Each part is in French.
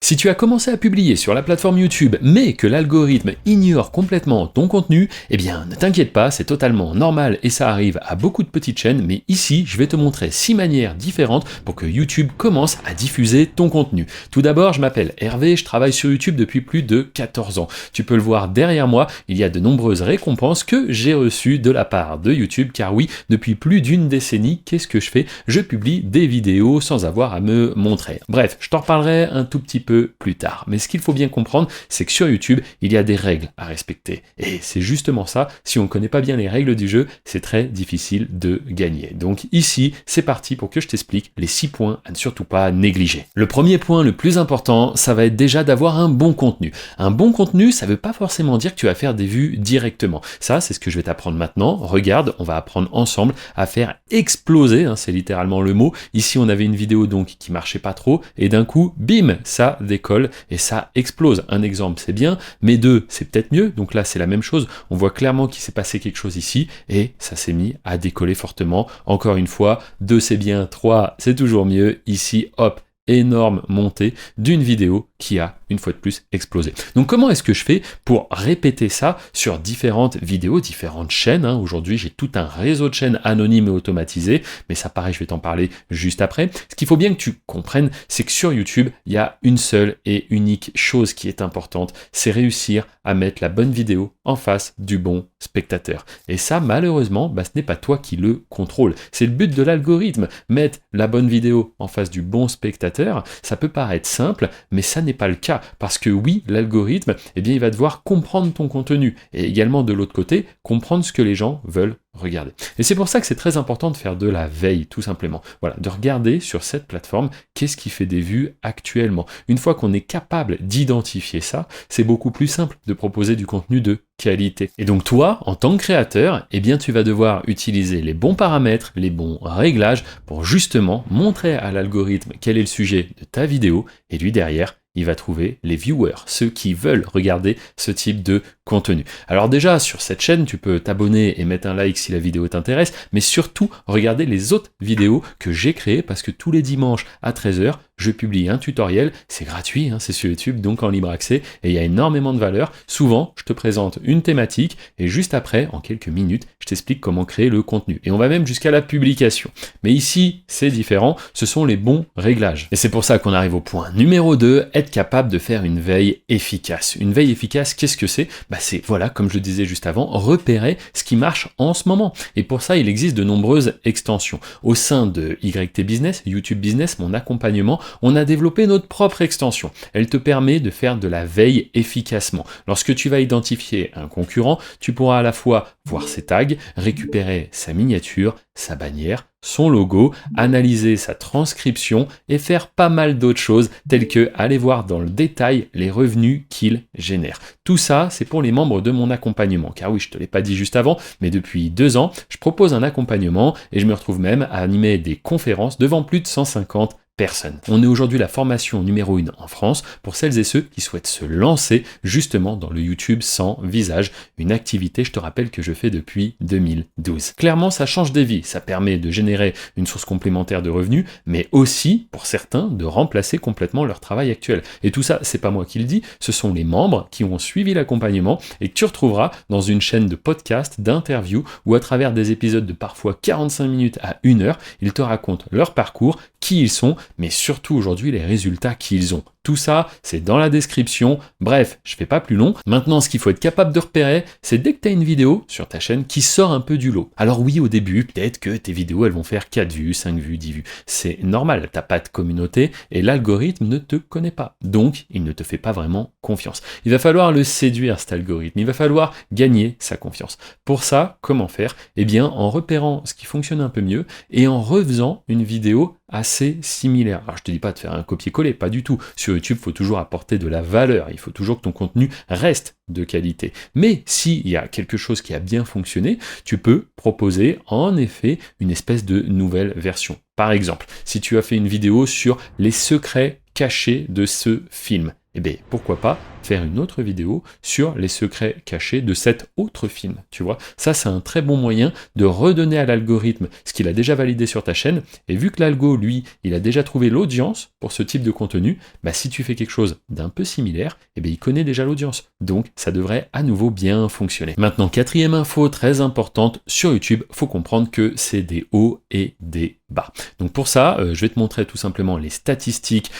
Si tu as commencé à publier sur la plateforme YouTube, mais que l'algorithme ignore complètement ton contenu, eh bien ne t'inquiète pas, c'est totalement normal et ça arrive à beaucoup de petites chaînes, mais ici je vais te montrer 6 manières différentes pour que YouTube commence à diffuser ton contenu. Tout d'abord, je m'appelle Hervé, je travaille sur YouTube depuis plus de 14 ans. Tu peux le voir derrière moi, il y a de nombreuses récompenses que j'ai reçues de la part de YouTube, car oui, depuis plus d'une décennie, qu'est-ce que je fais? Je publie des vidéos sans avoir à me montrer. Bref, je t'en reparlerai un tout petit peu plus tard. Mais ce qu'il faut bien comprendre, c'est que sur YouTube, il y a des règles à respecter. Et c'est justement ça, si on ne connaît pas bien les règles du jeu, c'est très difficile de gagner. Donc ici, c'est parti pour que je t'explique les 6 points à ne surtout pas négliger. Le premier point le plus important, ça va être déjà d'avoir un bon contenu. Un bon contenu, ça ne veut pas forcément dire que tu vas faire des vues directement. Ça, c'est ce que je vais t'apprendre maintenant. Regarde, on va apprendre ensemble à faire exploser, hein, c'est littéralement le mot. Ici, on avait une vidéo donc qui marchait pas trop, et d'un coup, bim, ça décolle et ça explose. Un exemple, c'est bien, mais deux, c'est peut-être mieux. Donc là, c'est la même chose. On voit clairement qu'il s'est passé quelque chose ici et ça s'est mis à décoller fortement. Encore une fois, 2 c'est bien, 3 c'est toujours mieux. Ici, hop, énorme montée d'une vidéo qui a une fois de plus explosé. Donc comment est-ce que je fais pour répéter ça sur différentes vidéos, différentes chaînes, hein. Aujourd'hui j'ai tout un réseau de chaînes anonymes et automatisées, mais ça pareil je vais t'en parler juste après. Ce qu'il faut bien que tu comprennes, c'est que sur YouTube, il y a une seule et unique chose qui est importante, c'est réussir à mettre la bonne vidéo en face du bon spectateur. Et ça malheureusement, ce n'est pas toi qui le contrôle. C'est le but de l'algorithme, mettre la bonne vidéo en face du bon spectateur. Ça peut paraître simple, mais ça n'est pas le cas. Parce que oui, l'algorithme, il va devoir comprendre ton contenu et également de l'autre côté, comprendre ce que les gens veulent regarder. Et c'est pour ça que c'est très important de faire de la veille, tout simplement. Voilà, de regarder sur cette plateforme qu'est-ce qui fait des vues actuellement. Une fois qu'on est capable d'identifier ça, c'est beaucoup plus simple de proposer du contenu de qualité. Et donc toi, en tant que créateur, tu vas devoir utiliser les bons paramètres, les bons réglages pour justement montrer à l'algorithme quel est le sujet de ta vidéo et lui derrière, il va trouver les viewers, ceux qui veulent regarder ce type de contenu. Alors déjà, sur cette chaîne, tu peux t'abonner et mettre un like si la vidéo t'intéresse, mais surtout, regarder les autres vidéos que j'ai créées parce que tous les dimanches à 13h, je publie un tutoriel, c'est gratuit, hein, c'est sur YouTube, donc en libre accès, et il y a énormément de valeur. Souvent, je te présente une thématique, et juste après, en quelques minutes, je t'explique comment créer le contenu. Et on va même jusqu'à la publication. Mais ici, c'est différent, ce sont les bons réglages. Et c'est pour ça qu'on arrive au point numéro 2, être capable de faire une veille efficace. Une veille efficace, qu'est-ce que c'est? C'est, voilà, comme je le disais juste avant, repérer ce qui marche en ce moment. Et pour ça, il existe de nombreuses extensions. Au sein de YT Business, YouTube Business, mon accompagnement, on a développé notre propre extension. Elle te permet de faire de la veille efficacement. Lorsque tu vas identifier un concurrent, tu pourras à la fois voir ses tags, récupérer sa miniature, sa bannière, son logo, analyser sa transcription et faire pas mal d'autres choses telles que aller voir dans le détail les revenus qu'il génère. Tout ça, c'est pour les membres de mon accompagnement. Car oui, je te l'ai pas dit juste avant, mais depuis 2 ans, je propose un accompagnement et je me retrouve même à animer des conférences devant plus de 150 personnes. On est aujourd'hui la formation numéro 1 en France pour celles et ceux qui souhaitent se lancer justement dans le YouTube sans visage, une activité, je te rappelle, que je fais depuis 2012. Clairement, ça change des vies, ça permet de générer une source complémentaire de revenus, mais aussi, pour certains, de remplacer complètement leur travail actuel. Et tout ça, c'est pas moi qui le dis, ce sont les membres qui ont suivi l'accompagnement et que tu retrouveras dans une chaîne de podcast, d'interviews ou à travers des épisodes de parfois 45 minutes à 1 heure, ils te racontent leur parcours, qui ils sont, mais surtout aujourd'hui les résultats qu'ils ont. Tout ça, c'est dans la description. Bref, je fais pas plus long. Maintenant, ce qu'il faut être capable de repérer, c'est dès que tu as une vidéo sur ta chaîne qui sort un peu du lot. Alors oui, au début, peut-être que tes vidéos, elles vont faire 4 vues, 5 vues, 10 vues. C'est normal, t'as pas de communauté et l'algorithme ne te connaît pas. Donc, il ne te fait pas vraiment confiance. Il va falloir le séduire, cet algorithme. Il va falloir gagner sa confiance. Pour ça, comment faire? En repérant ce qui fonctionne un peu mieux et en refaisant une vidéo assez similaire. Alors je te dis pas de faire un copier-coller, pas du tout. Sur YouTube, il faut toujours apporter de la valeur, il faut toujours que ton contenu reste de qualité. Mais s'il y a quelque chose qui a bien fonctionné, tu peux proposer en effet une espèce de nouvelle version. Par exemple, si tu as fait une vidéo sur les secrets cachés de ce film, eh bien, pourquoi pas faire une autre vidéo sur les secrets cachés de cet autre film, tu vois. Ça, c'est un très bon moyen de redonner à l'algorithme ce qu'il a déjà validé sur ta chaîne, et vu que l'algo, lui, il a déjà trouvé l'audience pour ce type de contenu, bah, si tu fais quelque chose d'un peu similaire, eh bien, il connaît déjà l'audience. Donc, ça devrait à nouveau bien fonctionner. Maintenant, quatrième info très importante, sur YouTube, faut comprendre que c'est des hauts et des bas. Donc pour ça, je vais te montrer tout simplement les statistiques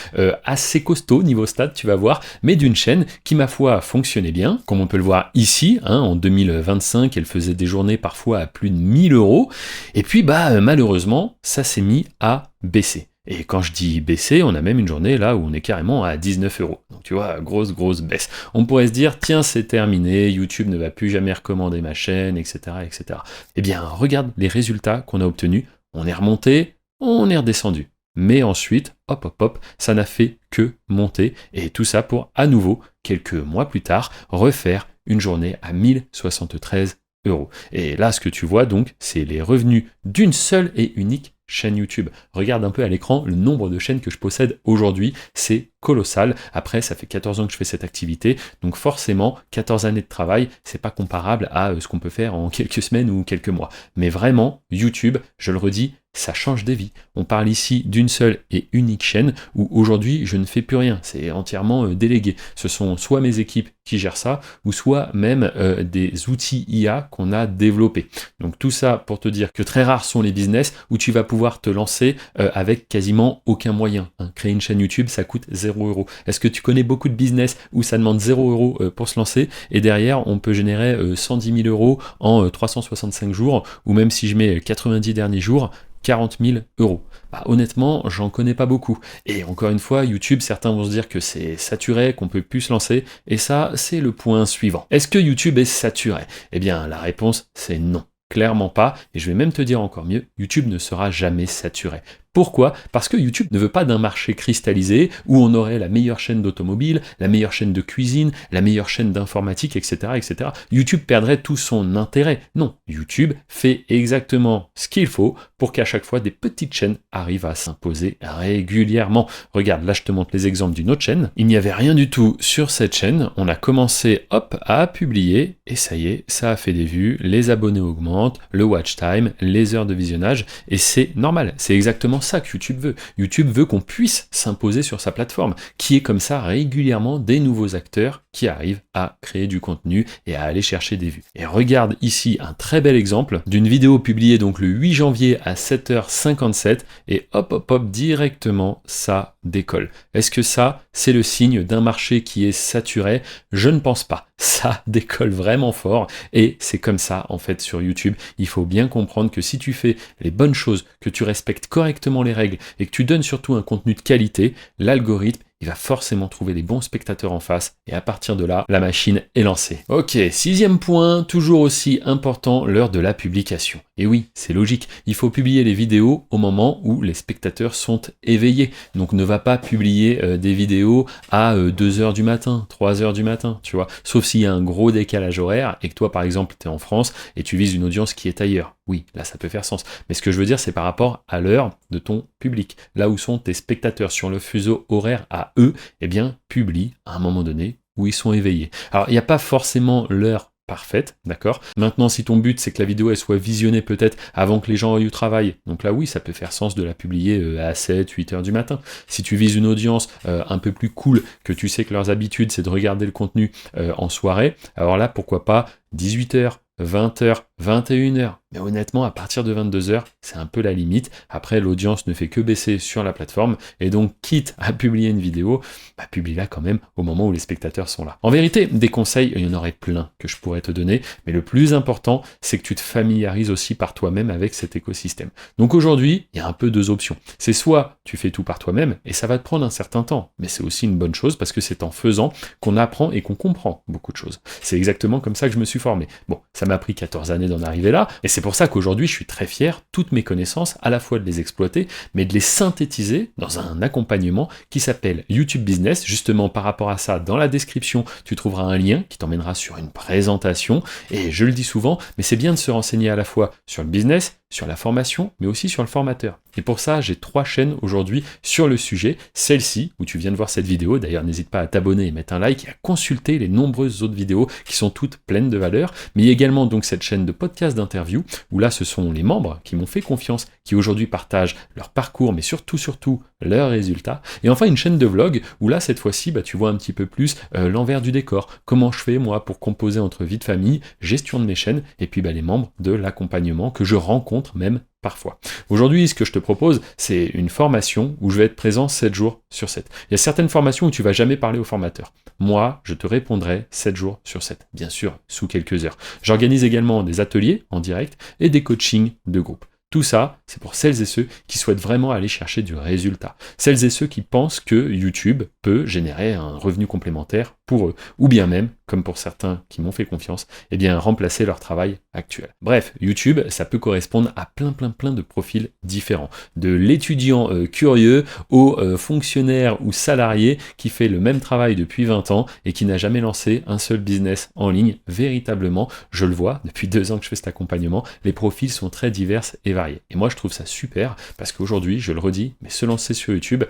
assez costauds niveau stats, tu vas voir, mais d'une chaîne qui, ma foi, fonctionnait bien, comme on peut le voir ici, hein, en 2025, elle faisait des journées parfois à plus de 1000 euros, et puis bah malheureusement, ça s'est mis à baisser. Et quand je dis baisser, on a même une journée là où on est carrément à 19 euros. Donc tu vois, grosse baisse. On pourrait se dire, tiens, c'est terminé, YouTube ne va plus jamais recommander ma chaîne, etc., etc. Eh bien, regarde les résultats qu'on a obtenus. On est remonté, on est redescendu. Mais ensuite, hop, ça n'a fait que monter. Et tout ça pour, à nouveau, quelques mois plus tard, refaire une journée à 1073 euros. Et là, ce que tu vois donc, c'est les revenus d'une seule et unique chaîne YouTube. Regarde un peu à l'écran le nombre de chaînes que je possède aujourd'hui, c'est colossal. Après, ça fait 14 ans que je fais cette activité, donc forcément, 14 années de travail, c'est pas comparable à ce qu'on peut faire en quelques semaines ou quelques mois. Mais vraiment, YouTube, je le redis, ça change des vies. On parle ici d'une seule et unique chaîne où aujourd'hui je ne fais plus rien, c'est entièrement délégué. Ce sont soit mes équipes qui gèrent ça, ou soit même des outils IA qu'on a développés. Donc tout ça pour te dire que très rares sont les business où tu vas pouvoir te lancer avec quasiment aucun moyen. Hein. Créer une chaîne YouTube, ça coûte 0 €. Est-ce que tu connais beaucoup de business où ça demande 0 € pour se lancer et derrière on peut générer 110 000 € en 365 jours, ou même si je mets 90 derniers jours, 40 000 €. Bah, honnêtement, j'en connais pas beaucoup. Et encore une fois, YouTube, certains vont se dire que c'est saturé, qu'on peut plus se lancer, et ça, c'est le point suivant. Est-ce que YouTube est saturé? Eh bien, la réponse, c'est non. Clairement pas, et je vais même te dire encore mieux, YouTube ne sera jamais saturé. Pourquoi? Parce que YouTube ne veut pas d'un marché cristallisé où on aurait la meilleure chaîne d'automobile, la meilleure chaîne de cuisine, la meilleure chaîne d'informatique, etc., etc. YouTube perdrait tout son intérêt. Non, YouTube fait exactement ce qu'il faut pour qu'à chaque fois des petites chaînes arrivent à s'imposer régulièrement. Regarde, là je te montre les exemples d'une autre chaîne. Il n'y avait rien du tout sur cette chaîne. On a commencé, hop, à publier et ça y est, ça a fait des vues, les abonnés augmentent, le watch time, les heures de visionnage et c'est normal. C'est exactement ça que YouTube veut. YouTube veut qu'on puisse s'imposer sur sa plateforme, qui est comme ça régulièrement des nouveaux acteurs qui arrivent à créer du contenu et à aller chercher des vues. Et regarde ici un très bel exemple d'une vidéo publiée donc le 8 janvier à 7h57 et hop, directement ça décolle. Est-ce que ça, c'est le signe d'un marché qui est saturé? Je ne pense pas. Ça décolle vraiment fort et c'est comme ça en fait sur YouTube. Il faut bien comprendre que si tu fais les bonnes choses, que tu respectes correctement les règles et que tu donnes surtout un contenu de qualité, l'algorithme il va forcément trouver les bons spectateurs en face, et à partir de là, la machine est lancée. Ok, 6e point, toujours aussi important, l'heure de la publication. Et oui, c'est logique, il faut publier les vidéos au moment où les spectateurs sont éveillés. Donc ne va pas publier des vidéos à 2h du matin, 3h du matin, tu vois. Sauf s'il y a un gros décalage horaire, et que toi par exemple, tu es en France, et tu vises une audience qui est ailleurs. Oui, là ça peut faire sens. Mais ce que je veux dire, c'est par rapport à l'heure de ton public. Là où sont tes spectateurs sur le fuseau horaire à eux, eh bien, publie à un moment donné où ils sont éveillés. Alors, il n'y a pas forcément l'heure parfaite, d'accord? Maintenant, si ton but, c'est que la vidéo, elle soit visionnée peut-être avant que les gens aillent au travail, donc là, oui, ça peut faire sens de la publier à 7, 8 heures du matin. Si tu vises une audience un peu plus cool, que tu sais que leurs habitudes, c'est de regarder le contenu en soirée, alors là, pourquoi pas 18 heures, 20h, 21h. Mais honnêtement, à partir de 22h, c'est un peu la limite. Après, l'audience ne fait que baisser sur la plateforme. Et donc, quitte à publier une vidéo, bah, publie-la quand même au moment où les spectateurs sont là. En vérité, des conseils, il y en aurait plein que je pourrais te donner. Mais le plus important, c'est que tu te familiarises aussi par toi-même avec cet écosystème. Donc aujourd'hui, il y a un peu deux options. C'est soit tu fais tout par toi-même, et ça va te prendre un certain temps. Mais c'est aussi une bonne chose parce que c'est en faisant qu'on apprend et qu'on comprend beaucoup de choses. C'est exactement comme ça que je me suis formé. Bon, ça m'a pris 14 années d'en arriver là, et c'est pour ça qu'aujourd'hui je suis très fier, toutes mes connaissances, à la fois de les exploiter, mais de les synthétiser dans un accompagnement qui s'appelle YouTube Business. Justement par rapport à ça, dans la description, tu trouveras un lien qui t'emmènera sur une présentation, et je le dis souvent, mais c'est bien de se renseigner à la fois sur le business, sur la formation, mais aussi sur le formateur. Et pour ça, j'ai 3 chaînes aujourd'hui sur le sujet. Celle-ci, où tu viens de voir cette vidéo, d'ailleurs n'hésite pas à t'abonner et mettre un like et à consulter les nombreuses autres vidéos qui sont toutes pleines de valeur. Mais il y a également donc cette chaîne de podcast d'interview, où là ce sont les membres qui m'ont fait confiance, qui aujourd'hui partagent leur parcours, mais surtout leurs résultats. Et enfin une chaîne de vlog, où là cette fois-ci, tu vois un petit peu plus l'envers du décor, comment je fais moi pour composer entre vie de famille, gestion de mes chaînes, et puis les membres de l'accompagnement que je rencontre même parfois. Aujourd'hui, ce que je te propose, c'est une formation où je vais être présent 7 jours sur 7. Il y a certaines formations où tu vas jamais parler au formateur. Moi, je te répondrai 7 jours sur 7, bien sûr, sous quelques heures. J'organise également des ateliers en direct et des coachings de groupe. Tout ça, c'est pour celles et ceux qui souhaitent vraiment aller chercher du résultat. Celles et ceux qui pensent que YouTube peut générer un revenu complémentaire pour eux, ou bien même, comme pour certains qui m'ont fait confiance, remplacer leur travail actuel. Bref, YouTube, ça peut correspondre à plein de profils différents. De l'étudiant curieux au fonctionnaire ou salarié qui fait le même travail depuis 20 ans et qui n'a jamais lancé un seul business en ligne. Véritablement, je le vois, depuis 2 ans que je fais cet accompagnement, les profils sont très divers et variés. Et moi, je trouve ça super parce qu'aujourd'hui, je le redis, mais se lancer sur YouTube,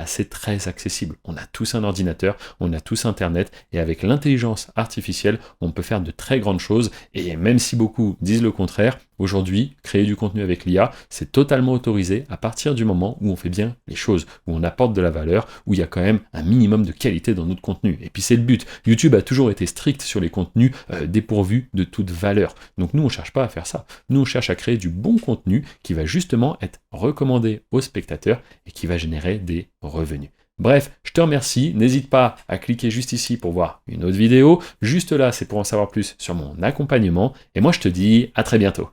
c'est très accessible. On a tous un ordinateur, on a tous Internet, et avec l'intelligence artificielle, on peut faire de très grandes choses, et même si beaucoup disent le contraire, aujourd'hui, créer du contenu avec l'IA, c'est totalement autorisé à partir du moment où on fait bien les choses, où on apporte de la valeur, où il y a quand même un minimum de qualité dans notre contenu. Et puis c'est le but. YouTube a toujours été strict sur les contenus dépourvus de toute valeur. Donc nous, on ne cherche pas à faire ça. Nous, on cherche à créer du bon contenu qui va justement être recommandé aux spectateurs et qui va générer des revenus. Bref, je te remercie, n'hésite pas à cliquer juste ici pour voir une autre vidéo, juste là c'est pour en savoir plus sur mon accompagnement, et moi je te dis à très bientôt.